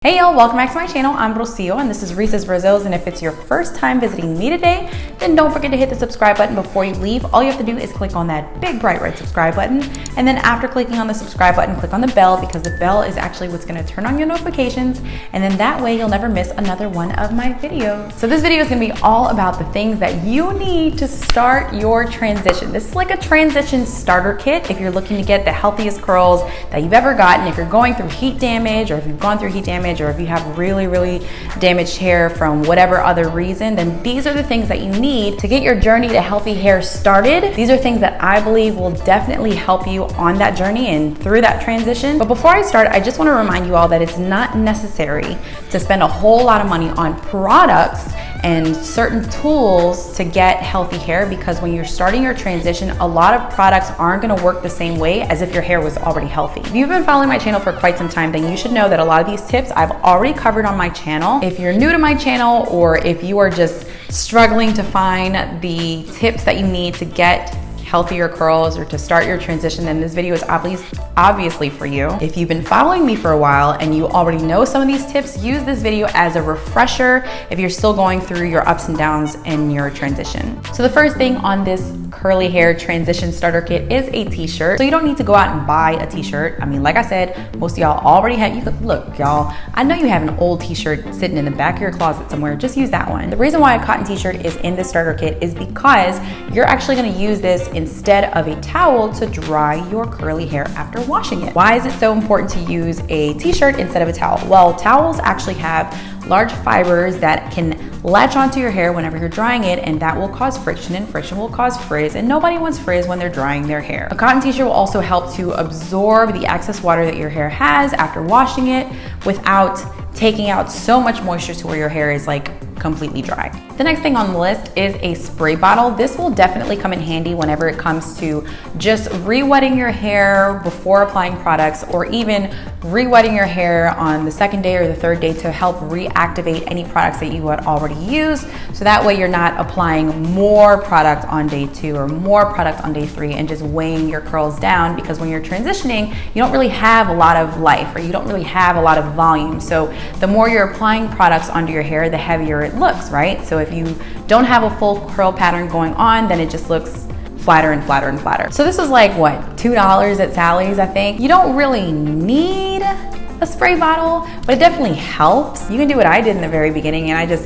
Hey y'all, welcome back to my channel. I'm Rocio and this is RisasRizos, and if it's your first time visiting me today, then don't forget to hit the subscribe button before you leave. All you have to do is click on that big bright red subscribe button, and then after clicking on the subscribe button, click on the bell, because the bell is actually what's going to turn on your notifications, and then that way you'll never miss another one of my videos. So this video is going to be all about the things that you need to start your transition. This is like a transition starter kit if you're looking to get the healthiest curls that you've ever gotten. If you're going through heat damage, or if you've gone through heat damage, or if you have really damaged hair from whatever other reason, then these are the things that you need to get your journey to healthy hair started. These are things that I believe will definitely help you on that journey and through that transition. But before I start, I just want to remind you all that it's not necessary to spend a whole lot of money on products and certain tools to get healthy hair, because when you're starting your transition, a lot of products aren't going to work the same way as if your hair was already healthy. If you've been following my channel for quite some time, then you should know that a lot of these tips I've already covered on my channel. If you're new to my channel, or if you are just struggling to find the tips that you need to get healthier curls or to start your transition, then this video is obviously for you. If you've been following me for a while and you already know some of these tips, use this video as a refresher if you're still going through your ups and downs in your transition. So the first thing on this curly hair transition starter kit is a t-shirt. So you don't need to go out and buy a t-shirt. I mean, like I said, most of y'all already have, you could look, y'all, I know you have an old t-shirt sitting in the back of your closet somewhere. Just use that one. The reason why a cotton t-shirt is in this starter kit is because you're actually going to use this instead of a towel to dry your curly hair after washing it. Why is it so important to use a t-shirt instead of a towel? Well, towels actually have large fibers that can latch onto your hair whenever you're drying it, and that will cause friction, and friction will cause frizz, and nobody wants frizz when they're drying their hair. A cotton t-shirt will also help to absorb the excess water that your hair has after washing it without taking out so much moisture to where your hair is like completely dry. The next thing on the list is a spray bottle. This will definitely come in handy whenever it comes to just re-wetting your hair before applying products, or even re-wetting your hair on the second day or the third day to help reactivate any products that you had already used. So that way you're not applying more product on day 2 or more product on day 3 and just weighing your curls down, because when you're transitioning, you don't really have a lot of life, or you don't really have a lot of volume. So the more you're applying products onto your hair, the heavier it looks, right? So if you don't have a full curl pattern going on, then it just looks flatter and flatter and flatter. So this was like, what, $2 at Sally's, I think. You don't really need a spray bottle, but it definitely helps. You can do what I did in the very beginning, and I just,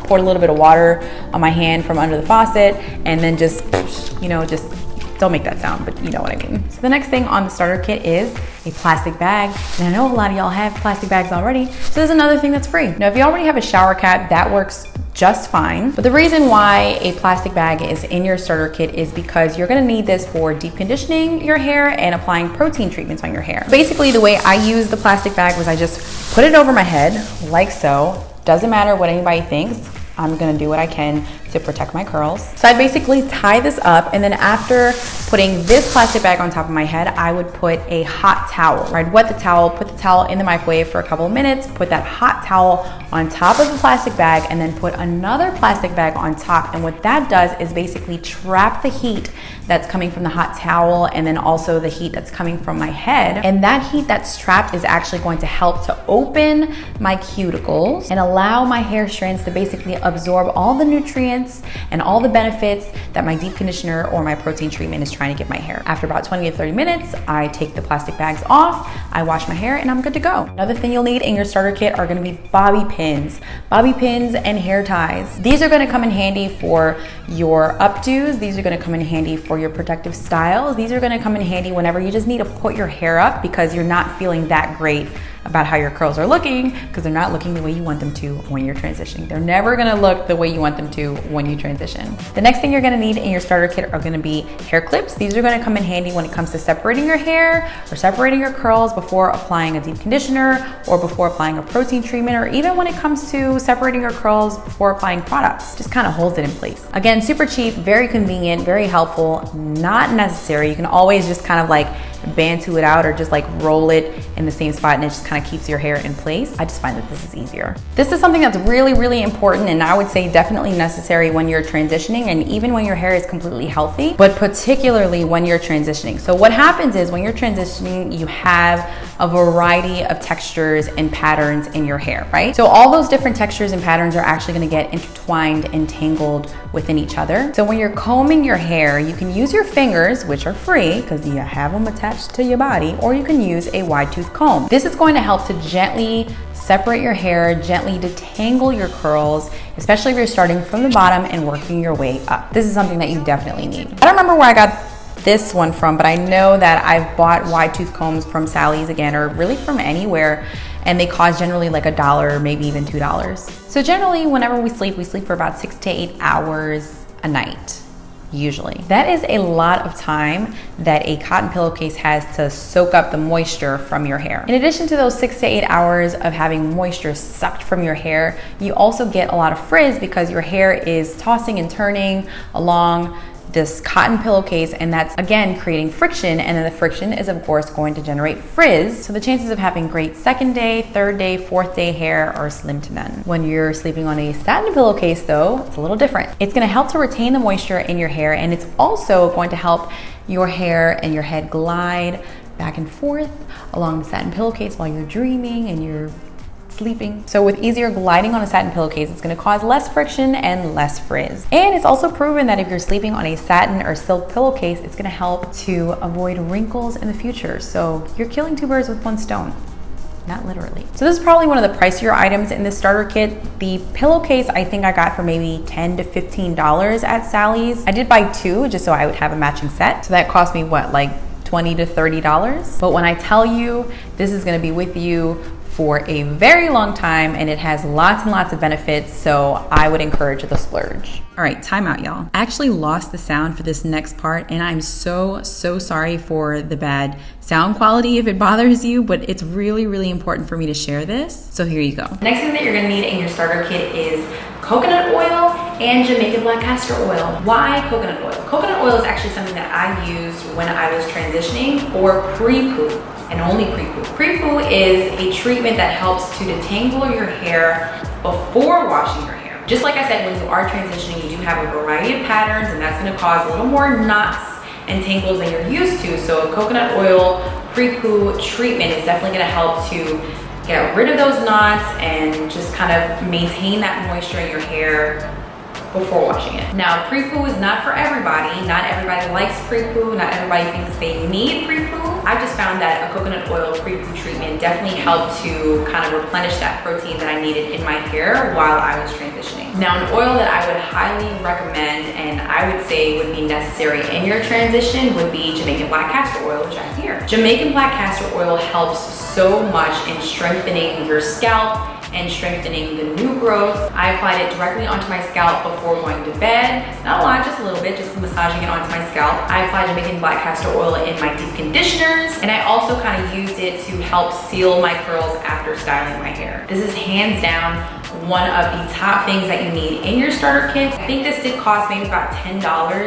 poured a little bit of water on my hand from under the faucet, and then just, just don't make that sound, but you know what I mean. So the next thing on the starter kit is a plastic bag. And I know a lot of y'all have plastic bags already, so there's another thing that's free. Now, if you already have a shower cap, that works just fine. But the reason why a plastic bag is in your starter kit is because you're gonna need this for deep conditioning your hair and applying protein treatments on your hair. Basically, the way I use the plastic bag was I just put it over my head, like so. Doesn't matter what anybody thinks. I'm gonna do what I can to protect my curls. So I basically tie this up, and then after putting this plastic bag on top of my head, I would put a hot towel. I'd wet the towel, put the towel in the microwave for a couple of minutes, put that hot towel on top of the plastic bag, and then put another plastic bag on top. And what that does is basically trap the heat that's coming from the hot towel, and then also the heat that's coming from my head. And that heat that's trapped is actually going to help to open my cuticles and allow my hair strands to basically absorb all the nutrients and all the benefits that my deep conditioner or my protein treatment is trying to give my hair. After about 20 to 30 minutes, I take the plastic bags off, I wash my hair, and I'm good to go. Another thing you'll need in your starter kit are gonna be bobby pins and hair ties. These are gonna come in handy for your updos. These are gonna come in handy for your protective styles. These are gonna come in handy whenever you just need to put your hair up because you're not feeling that great about how your curls are looking, because they're not looking the way you want them to when you're transitioning. They're never gonna look the way you want them to when you transition. The next thing you're gonna need in your starter kit are gonna be hair clips. These are gonna come in handy when it comes to separating your hair or separating your curls before applying a deep conditioner or before applying a protein treatment, or even when it comes to separating your curls before applying products. Just kind of holds it in place. Again, super cheap, very convenient, very helpful, not necessary. You can always just kind of like bantu it out or just like roll it in the same spot, and it just kind of keeps your hair in place. I just find that this is easier. This is something that's really, really important, and I would say definitely necessary when you're transitioning, and even when your hair is completely healthy, but particularly when you're transitioning. So what happens is when you're transitioning, you have a variety of textures and patterns in your hair, right? So all those different textures and patterns are actually gonna get intertwined and tangled within each other. So when you're combing your hair, you can use your fingers, which are free because you have them attached to your body, or you can use a wide tooth comb. This is going to help to gently separate your hair, gently detangle your curls, especially if you're starting from the bottom and working your way up. This is something that you definitely need. I don't remember where I got this one from, but I know that I've bought wide tooth combs from Sally's again, or really from anywhere, and they cost generally like $1, maybe even $2. So generally, whenever we sleep for about 6 to 8 hours a night. Usually. That is a lot of time that a cotton pillowcase has to soak up the moisture from your hair. In addition to those 6 to 8 hours of having moisture sucked from your hair, you also get a lot of frizz because your hair is tossing and turning along this cotton pillowcase, and that's again creating friction, and then the friction is of course going to generate frizz. So the chances of having great second day, third day, fourth day hair are slim to none. When you're sleeping on a satin pillowcase though, it's a little different. It's gonna help to retain the moisture in your hair, and it's also going to help your hair and your head glide back and forth along the satin pillowcase while you're dreaming and you're sleeping. So with easier gliding on a satin pillowcase, it's gonna cause less friction and less frizz. And it's also proven that if you're sleeping on a satin or silk pillowcase, it's gonna help to avoid wrinkles in the future. So you're killing 2 birds with 1 stone. Not literally. So this is probably one of the pricier items in this starter kit. The pillowcase I think I got for maybe $10 to $15 at Sally's. I did buy 2 just so I would have a matching set. So that cost me what, like $20 to $30? But when I tell you this is gonna be with you for a very long time, and it has lots and lots of benefits, so I would encourage the splurge. All right, time out, y'all. I actually lost the sound for this next part, and I'm so sorry for the bad sound quality if it bothers you, but it's really, really important for me to share this, so here you go. Next thing that you're gonna need in your starter kit is coconut oil and Jamaican black castor oil. Why coconut oil? Coconut oil is actually something that I used when I was transitioning for pre-poo, and only pre-poo. Pre-poo is a treatment that helps to detangle your hair before washing your hair. Just like I said, when you are transitioning, you do have a variety of patterns, and that's gonna cause a little more knots and tangles than you're used to. So a coconut oil pre-poo treatment is definitely gonna help to get rid of those knots and just kind of maintain that moisture in your hair before washing it. Now, pre-poo is not for everybody. Not everybody likes pre-poo. Not everybody thinks they need pre-poo. I just found that a coconut oil pre-poo treatment definitely helped to kind of replenish that protein that I needed in my hair while I was transitioning. Now, an oil that I would highly recommend and I would say would be necessary in your transition would be Jamaican black castor oil, which I have here. Jamaican black castor oil helps so much in strengthening your scalp and strengthening the new growth. I applied it directly onto my scalp before going to bed. Not a lot, just a little bit, just massaging it onto my scalp. I applied Jamaican black castor oil in my deep conditioners, and I also kind of used it to help seal my curls after styling my hair. This is hands down one of the top things that you need in your starter kits. I think this did cost maybe about $10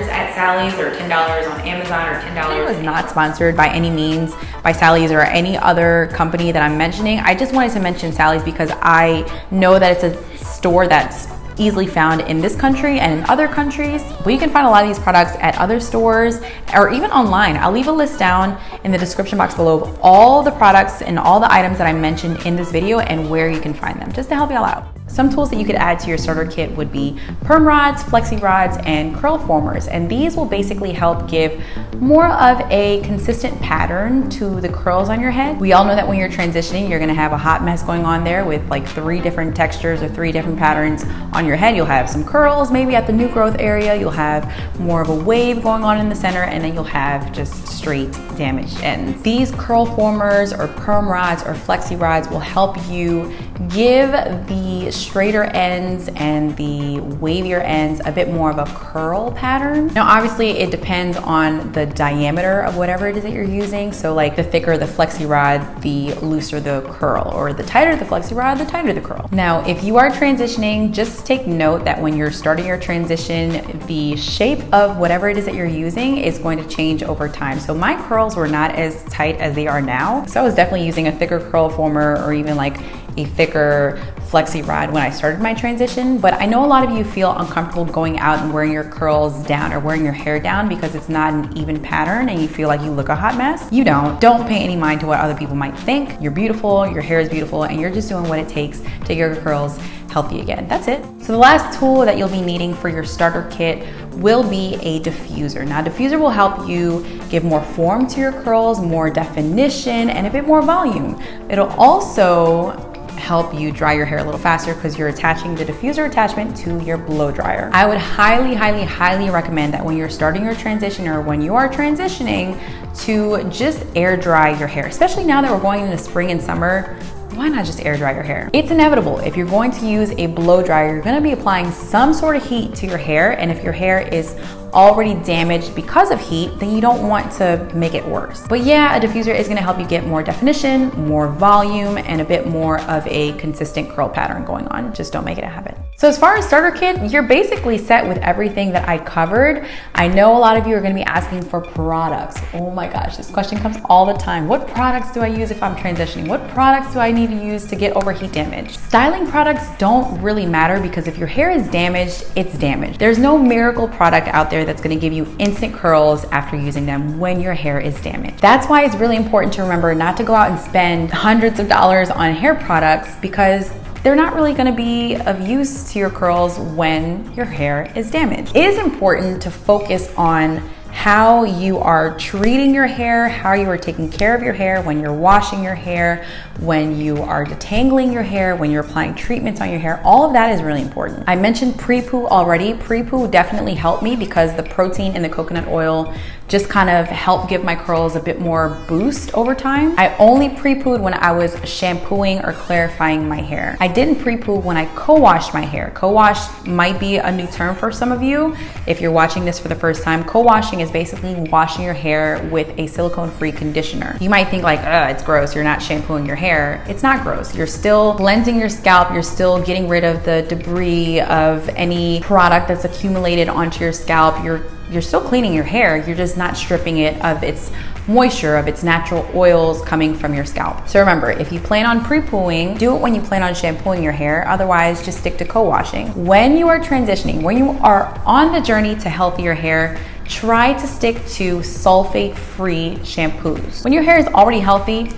at Sally's, or $10 on Amazon, or $10. It was not sponsored by any means by Sally's or any other company that I'm mentioning. I just wanted to mention Sally's because I know that it's a store that's easily found in this country and in other countries. But you can find a lot of these products at other stores or even online. I'll leave a list down in the description box below of all the products and all the items that I mentioned in this video and where you can find them, just to help y'all out. Some tools that you could add to your starter kit would be perm rods, flexi rods, and curl formers. And these will basically help give more of a consistent pattern to the curls on your head. We all know that when you're transitioning, you're gonna have a hot mess going on there with like 3 different textures or 3 different patterns on your head. You'll have some curls maybe at the new growth area, you'll have more of a wave going on in the center, and then you'll have just straight damaged ends. These curl formers or perm rods or flexi rods will help you give the straighter ends and the wavier ends a bit more of a curl pattern. Now, obviously it depends on the diameter of whatever it is that you're using. So like the thicker the flexi rod, the looser the curl, or the tighter the flexi rod, the tighter the curl. Now, if you are transitioning, just take note that when you're starting your transition, the shape of whatever it is that you're using is going to change over time. So my curls were not as tight as they are now. So I was definitely using a thicker curl former or even like a thicker flexi rod when I started my transition. But I know a lot of you feel uncomfortable going out and wearing your curls down or wearing your hair down because it's not an even pattern and you feel like you look a hot mess. You don't. Don't pay any mind to what other people might think. You're beautiful, your hair is beautiful, and you're just doing what it takes to get your curls healthy again. That's it. So the last tool that you'll be needing for your starter kit will be a diffuser. Now, diffuser will help you give more form to your curls, more definition, and a bit more volume. It'll also help you dry your hair a little faster because you're attaching the diffuser attachment to your blow dryer. I would highly recommend that when you're starting your transition or when you are transitioning to just air dry your hair, especially now that we're going into spring and summer. Why not just air dry your hair? It's inevitable. If you're going to use a blow dryer, you're gonna be applying some sort of heat to your hair, and if your hair is already damaged because of heat, then you don't want to make it worse. But yeah, a diffuser is gonna help you get more definition, more volume, and a bit more of a consistent curl pattern going on. Just don't make it a habit. So as far as starter kit, you're basically set with everything that I covered. I know a lot of you are gonna be asking for products. Oh my gosh, this question comes all the time. What products do I use if I'm transitioning? What products do I need to use to get over heat damage? Styling products don't really matter because if your hair is damaged, it's damaged. There's no miracle product out there that's gonna give you instant curls after using them when your hair is damaged. That's why it's really important to remember not to go out and spend hundreds of dollars on hair products because they're not really gonna be of use to your curls when your hair is damaged. It is important to focus on how you are treating your hair, how you are taking care of your hair when you're washing your hair, when you are detangling your hair, when you're applying treatments on your hair. All of that is really important. I mentioned pre-poo already. Pre-poo definitely helped me because the protein in the coconut oil just kind of helped give my curls a bit more boost over time. I only pre-pooed when I was shampooing or clarifying my hair. I didn't pre-poo when I co-washed my hair. Co-wash might be a new term for some of you. If you're watching this for the first time, co-washing is basically washing your hair with a silicone-free conditioner. You might think like, it's gross, you're not shampooing your hair. It's not gross. You're still cleansing your scalp. You're still getting rid of the debris of any product that's accumulated onto your scalp. You're still cleaning your hair. You're just not stripping it of its moisture, of its natural oils coming from your scalp. So remember, if you plan on pre-pooing, do it when you plan on shampooing your hair. Otherwise, just stick to co-washing. When you are transitioning, when you are on the journey to healthier hair, try to stick to sulfate-free shampoos. When your hair is already healthy,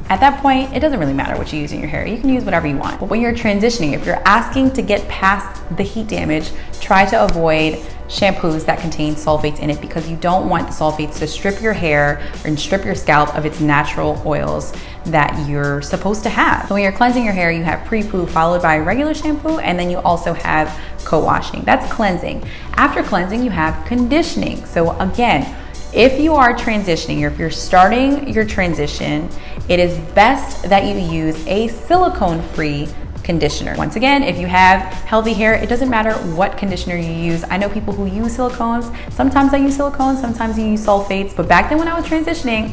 at that point, it doesn't really matter what you use in your hair. You can use whatever you want. But when you're transitioning, if you're asking to get past the heat damage, try to avoid shampoos that contain sulfates in it because you don't want the sulfates to strip your hair and strip your scalp of its natural oils that you're supposed to have. So when you're cleansing your hair, you have pre-poo followed by regular shampoo, and then you also have co-washing. That's cleansing. After cleansing, you have conditioning. So again, if you are transitioning or if you're starting your transition, it is best that you use a silicone-free conditioner. Once again, if you have healthy hair, it doesn't matter what conditioner you use. I know people who use silicones. Sometimes I use silicones, sometimes you use sulfates, but back then when I was transitioning,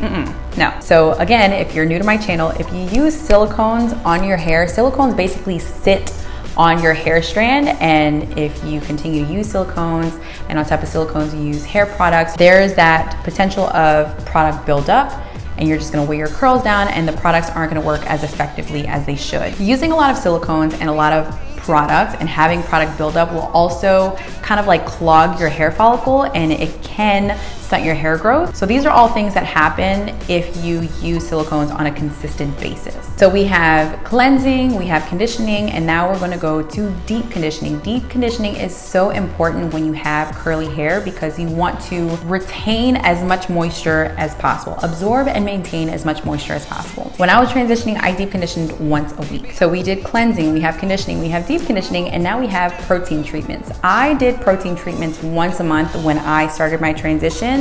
no. So again, if you're new to my channel, if you use silicones on your hair, silicones basically sit on your hair strand, and if you continue to use silicones and on top of silicones you use hair products, there's that potential of product buildup, and you're just gonna weigh your curls down and the products aren't gonna work as effectively as they should. Using a lot of silicones and a lot of products and having product buildup will also kind of like clog your hair follicle, and it can stunt your hair growth. So these are all things that happen if you use silicones on a consistent basis. So we have cleansing, we have conditioning, and now we're gonna go to deep conditioning. Deep conditioning is so important when you have curly hair because you want to retain as much moisture as possible, absorb and maintain as much moisture as possible. When I was transitioning, I deep conditioned once a week. So we did cleansing, we have conditioning, we have deep conditioning, and now we have protein treatments. I did protein treatments once a month when I started my transition.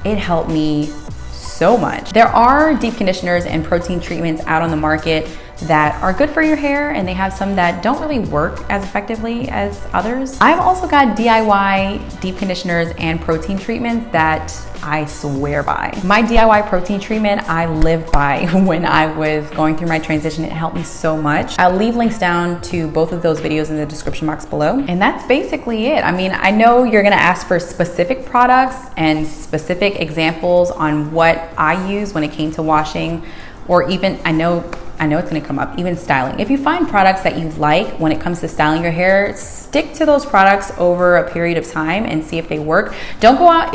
It helped me so much. There are deep conditioners and protein treatments out on the market that are good for your hair, and they have some that don't really work as effectively as others. I've also got DIY deep conditioners and protein treatments that I swear by. My DIY protein treatment I lived by when I was going through my transition. It helped me so much. I'll leave links down to both of those videos in the description box below. And that's basically it. I mean, I know you're gonna ask for specific products and specific examples on what I use when it came to washing, or even, I know it's gonna come up, even styling. If you find products that you like when it comes to styling your hair, stick to those products over a period of time and see if they work. Don't go out,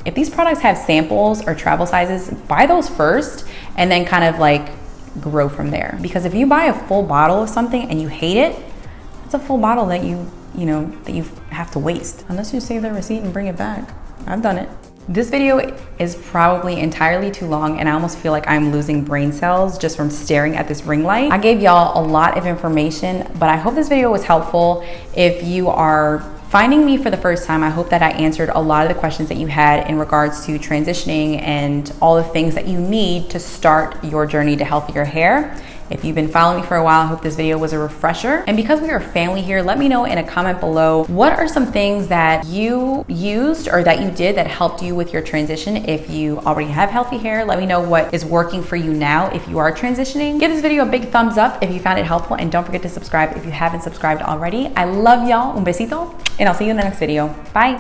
if these products have samples or travel sizes, buy those first and then kind of like grow from there. Because if you buy a full bottle of something and you hate it, it's a full bottle that you have to waste. Unless you save the receipt and bring it back. I've done it. This video is probably entirely too long, and I almost feel like I'm losing brain cells just from staring at this ring light. I gave y'all a lot of information, but I hope this video was helpful. If you are finding me for the first time, I hope that I answered a lot of the questions that you had in regards to transitioning and all the things that you need to start your journey to healthier hair. If you've been following me for a while, I hope this video was a refresher. And because we are family here, let me know in a comment below, what are some things that you used or that you did that helped you with your transition? If you already have healthy hair, let me know what is working for you now if you are transitioning. Give this video a big thumbs up if you found it helpful, and don't forget to subscribe if you haven't subscribed already. I love y'all, un besito, and I'll see you in the next video. Bye.